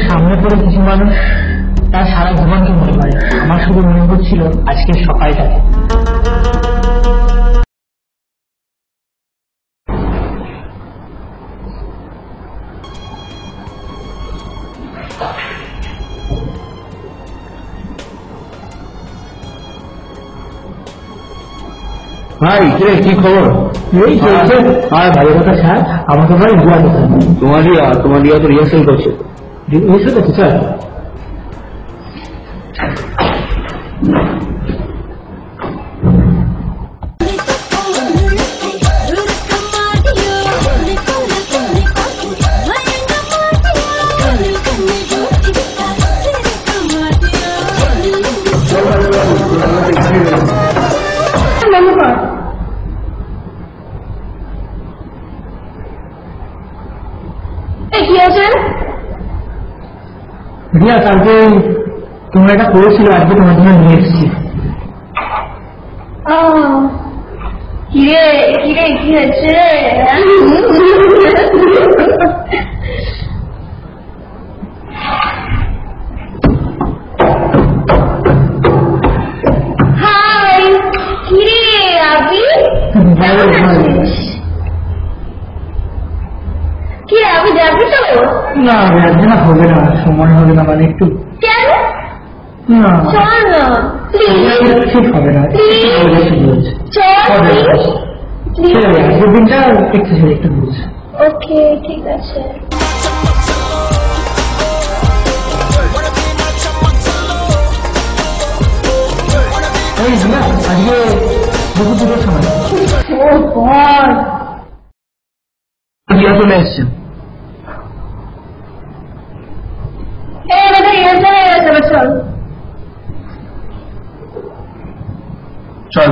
সামনে পড়ে কিছু মানুষ তার সারা জীবনকে মনে করে। আমার শুধু মনে হচ্ছিল আজকের সকালটাকে। ভাই কি খবর? এই চলছে। আর ভালো কথা স্যার, আমাকে ভাই বুয়া কথা তোমার রিয়া তো রিহার্সেল করছে। রিহার্সেল করছে স্যার? রিয়া, কালকে তোমরা এটা করেছিল, আজকে তোমার জন্য নিয়ে এসেছি। কিরে কিরে কি হয়েছে? হাই, কিরে আবি? কি আবি যাবি তো? না আজকে না, হবে না, সময় হবে না, মানে একটু। কেন? না চল না ঠিক হবে না, আজকের দিনটা একটু বুঝ। ওকে ঠিক আছে। আজকে দুপুর দুটোর সময় চলে এসছে। চল চল চল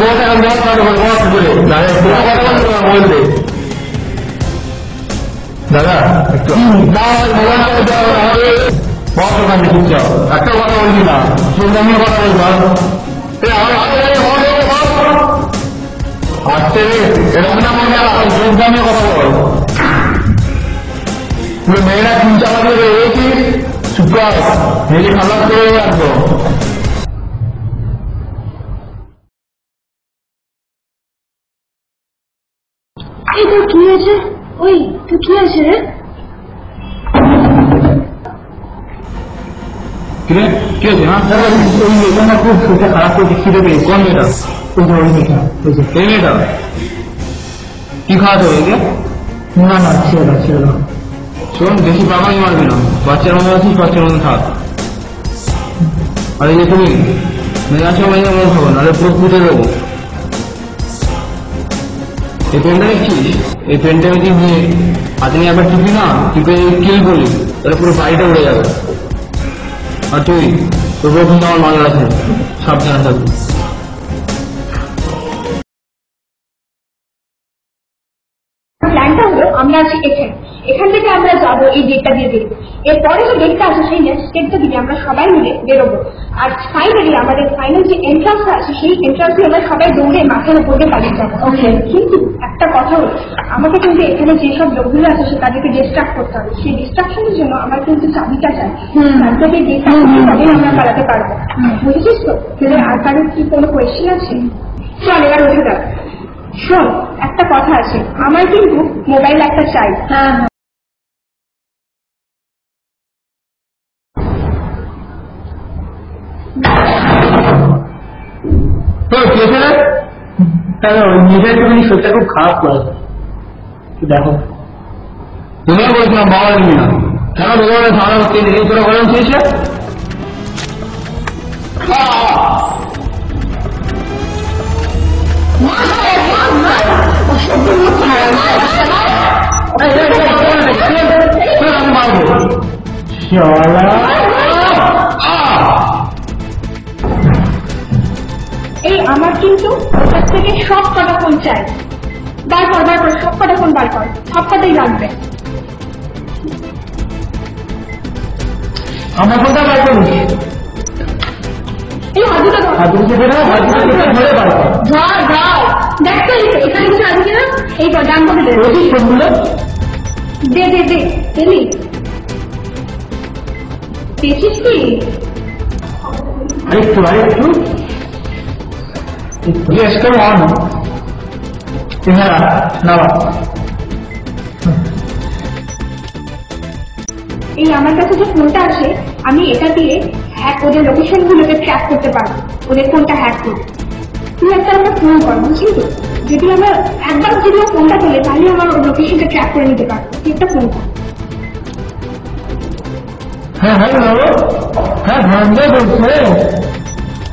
বহুত এখন বল বলে বলবে দাদা একটু বস ওখানে চুপচাপ একটা কথা বলবি না, সুন্দর কথা বলবো। আসতে এরকম না মনে হয় যোগদানের কথা বল। পুরো মেয়েরা চিন্তা করবে কি চুপ কর, মেয়ে খারাপ করে রাখবো। এই তোর কি হয়েছে? ওই তোর কি হয়েছে রে? কি হয়েছে? হ্যাঁ ওই মেয়েটা খুব শরীরটা খারাপ করে খিদে পেয়ে। কোন মেয়েটা? ওই মেয়েটা, এই মেয়েটা কি খাওয়াতে হবে? না না ছিল না ছিল না। শোন বেশি পাকানি মারবি না, বাচ্চার মতো আছিস, বাচ্চার মতো থাক। আর এই যে তুমি মেয়ে আছো, মেয়ে মনে খাবো, নাহলে পুরো ফুটে দেবো। এই পেনটা দেখছিস, এই পেনটা যদি নিয়ে হাতে নিয়ে একবার টিপি না, টিপে কিল করলি তাহলে পুরো বাড়িটা উড়ে যাবে। আর তুই তোর প্রথম আমার মাল আছে, সাবধানে থাকবি। প্ল্যানটা হলো আমরা আছি এখান থেকে আমরা যাবো, এই ডেটটা দিয়ে দেখবো। এরপরে যে ডেটটা আছে সেই নেক্সট ডেটটা দিয়ে আমরা সবাই মিলে বেরোবো। আর ফাইনালি আমাদের ফাইনাল যে এন্ট্রান্সটা আছে সেই এন্ট্রান্সে আমরা সবাই দৌড়ে মাঠের উপর দিয়ে পালিয়ে যাবো। কিন্তু একটা কথা হলো, আমাকে কিন্তু এখানে যেসব লোকগুলো আছে সে তাদেরকে ডিস্ট্রাক্ট করতে হবে। সেই ডিস্ট্রাকশনের জন্য আমার কিন্তু চাবিটা চাই, তার থেকে ডেটটা তবেই আমরা পালাতে পারবো। বুঝেছিস তো? আর কারোর কি কোনো কোয়েশ্চেন আছে? চল এবার উঠে যাক। শোন, একটা কথা আছে, আমার কিন্তু মোবাইল একটা চাই। হ্যাঁ নিজের শরীরটা খুব খারাপ করেছে, দেখো। তুমিও বলছিলাম বাবা নিবি না, কেন ভগবানের ধারণা এই তোরা বলেন চেয়েছে। এই আমার কিন্তু ওটার থেকে সব কটা ফোন চাই। বার কর সব কটা ফোন বার কর, সব কটাই লাগবে। আমার ফোনটা বার করুন। এই হাজুটা ধর দেখ তো এখানে কিছু আছে কিনা। এই ডান করে দে ফোনগুলো দে দিলি পেয়েছিস কি? আরেকটু জিজ্ঞেস করো অন না। এই আমার কাছে যে ফোনটা আছে আমি এটা দিয়ে ওদের লোকেশন গুলোকে ট্র্যাক করতে পারবো, ওদের ফোনটা হ্যাক করবো। তুই একটা আমরা ফোন কর, বুঝলি তো? যদি আমরা একবার যদি ফোনটা তোলে তাহলে আমার লোকেশনটা ট্র্যাক করে নিতে পারবো। তুই একটা ফোন কর। হ্যাঁ বলছে।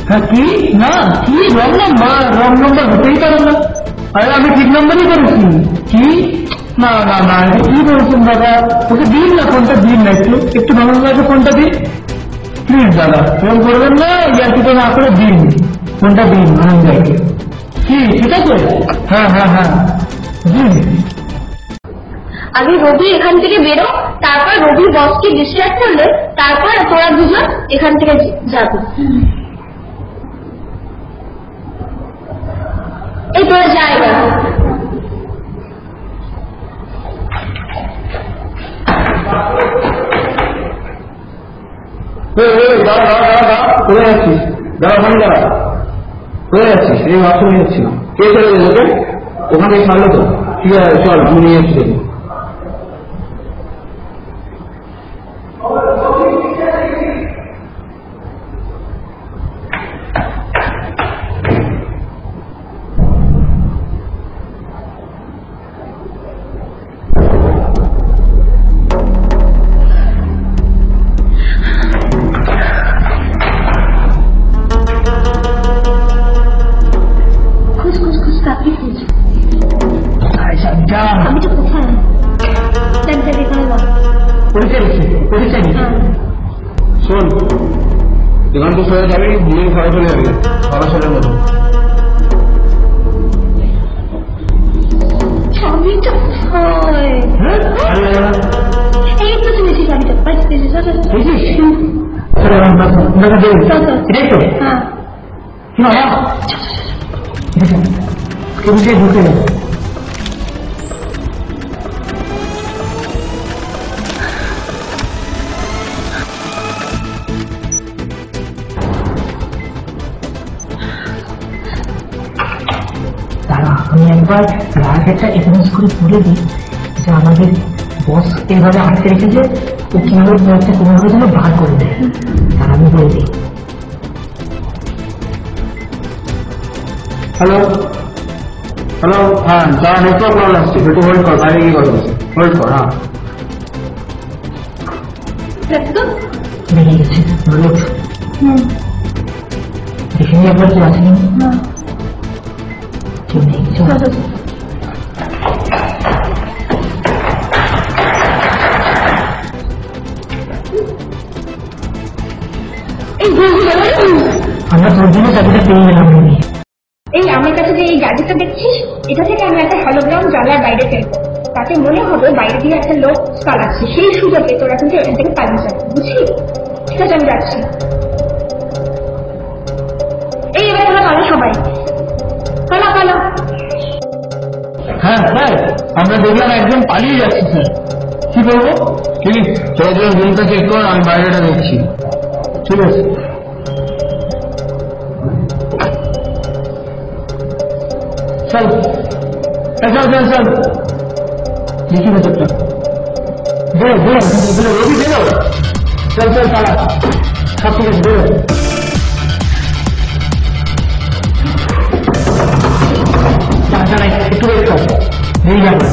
হ্যাঁ কি না কি রং নাম্বার হতেই পারে না। আরে আমি ঠিক নাম্বারই করেছি। কি না কি বলছেন দাদা? ওকে দিন না ফোনটা, দিন না একটু ভালো লাগে ফোনটা দিন প্লিজ দাদা। ফোন করবেন না, ইয়ার্কি তো না করে দিন ফোনটা, দিন আনন্দকে। কি ঠিক আছে? হ্যাঁ দিন। আগে রবি এখান থেকে বেরো, তারপর রবির বসকে ডিস্ট্রাক্ট করলে তারপর তোরা দুজন এখান থেকে যাবে। এই তোরা যাই কোথায় যাচ্ছিস? কোথায় যাচ্ছিস? এই বাথরুম নিয়ে যাচ্ছি। কে চলে গেছে? ওখানে ছাড়লো তো। ঠিক আছে চল, আমি নিয়ে যাচ্ছি। আমি তো কোথায় শোন, দোকান তো সরে যাবে, ভুলের ঘরে চলে যাবে সরাসরের মতো। চাবিটা এই তো শুনেছি, চাবিটা ঢুকে আমি একবার রাত একটা এসএমএস করে বলে দিই যে আমাদের বস এইভাবে আটকে রেখেছে, ও কিভাবে বলছে কোনোভাবে যেন বার করে দেয়। আর আমি বলে দিই হ্যালো হ্যাঁ যারা নেটওয়ার্ক প্রবলেম আসছে একটু হোল্ড কর, বাইরে গিয়ে কথা বলছি, হোল্ড কর। হ্যাঁ বেরিয়ে গেছে লোক, দেখে নিয়ে একবার কেউ আসেনি, কেউ নেই কিছু। আমরা তোর জন্য চাবিটা পেয়ে গেলাম। এই আমার কাছে যে এই গ্যাজেটটা দেখছিস, এটা থেকে আমি একটা হলোগ্রাম জানলার বাইরে ফেলবো, তাতে মনে হবে বাইরে দিয়ে একটা লোক পালাচ্ছে। সেই সুযোগে তোরা কিন্তু এখান থেকে পালিয়ে যাবে, বুঝলি? ঠিক আছে আমি যাচ্ছি। এই এবার তোরা পালা, সবাই পালা। হ্যাঁ স্যার, আমরা দেখলাম একজন পালিয়ে যাচ্ছে স্যার, কি করবো? ঠিক চলো তুমি রুমটা চেক কর, আমি বাইরেটা দেখছি। ঠিক আছে চল চল দেখি ভেতরটা, বেরো রবি বেরো, চল পালা, সব ঠিক আছে বেরো। একটু বেরো, বেরিয়ে যাবো।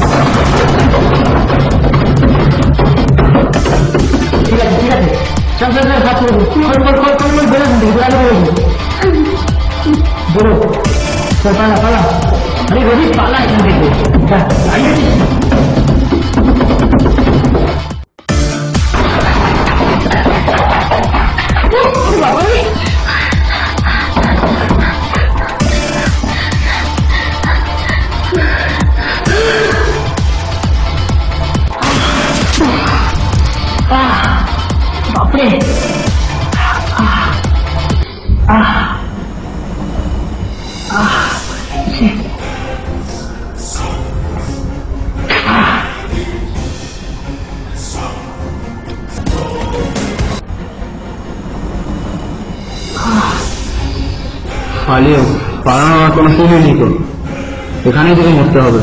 ঠিক আছে চল হাত বেরো বেরো বেড়াতে বলছি বলো চল পালা পালা আরে রবি পালা এখান থেকে বাপরে পালিয়ে পালানোর কোনো সুযোগ নেই তো, এখানেই তোকে মরতে হবে।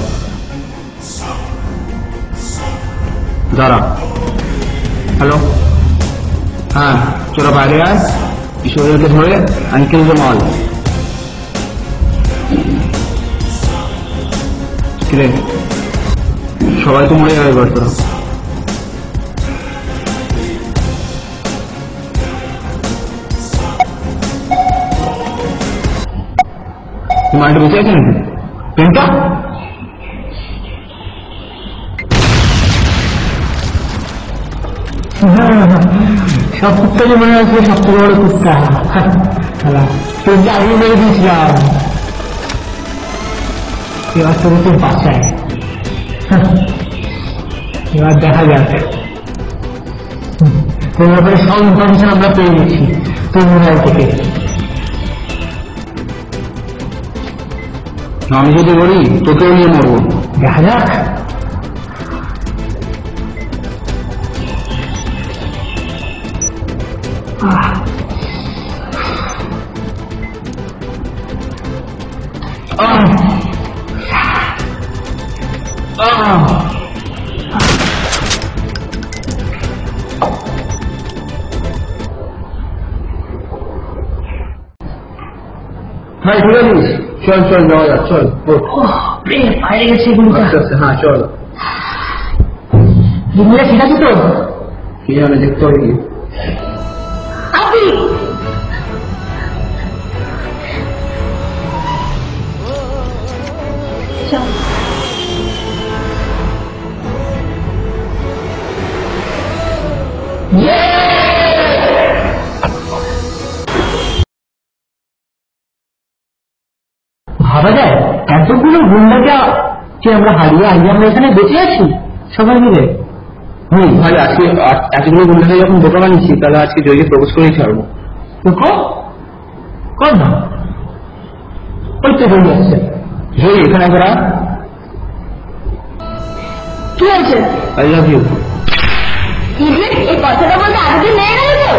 দাঁড়া, হ্যালো, হ্যাঁ তোরা বাইরে আয়, ঈশ্বরকে ধরে আঙ্কেল যে মাল কিরে, সবাই তো মরে যাবে এবার তোরা। মালটা বেঁচে আছে নাকি? পেনটা সব কুত্তাকে মনে হচ্ছে সবথেকে বড় কুত্তা পেনটা আগে মেরে দিয়েছিলাম এবার তোর তোর বাচ্চায় এবার দেখা যাচ্ছে তোর ব্যাপারে সব ইনফরমেশন আমরা পেয়ে গেছি তোর মোবাইল থেকে। আমি যদি বলি তোকেও নিয়ে মরবো, দেখা যাক। হ্যাঁ ঠিক আছে, চল চল যাওয়া যাক, চল বাইরে গেছে এগুলোটা। হ্যাঁ চল, এগুলো ঠিক আছে তো? কি জানে দেখতে হবে কি। আপনি ভাবা যায় এতগুলো গুন্ডাকে আমরা হারিয়ে আজকে আমরা এখানে বেঁচে আছি সবাই মিলে। তাহলে আজকে এতগুলো গুন্ডাকে যখন বোকা বানিয়েছি, তাহলে আজকে জয়কে প্রবেশ করেই ছাড়বো। কর না, ওই তো জয় আসছে। জয় এখানে করা, কি হয়েছে? I love you. এই কথাটা বলতে আজকে মেয়ে গেল তো?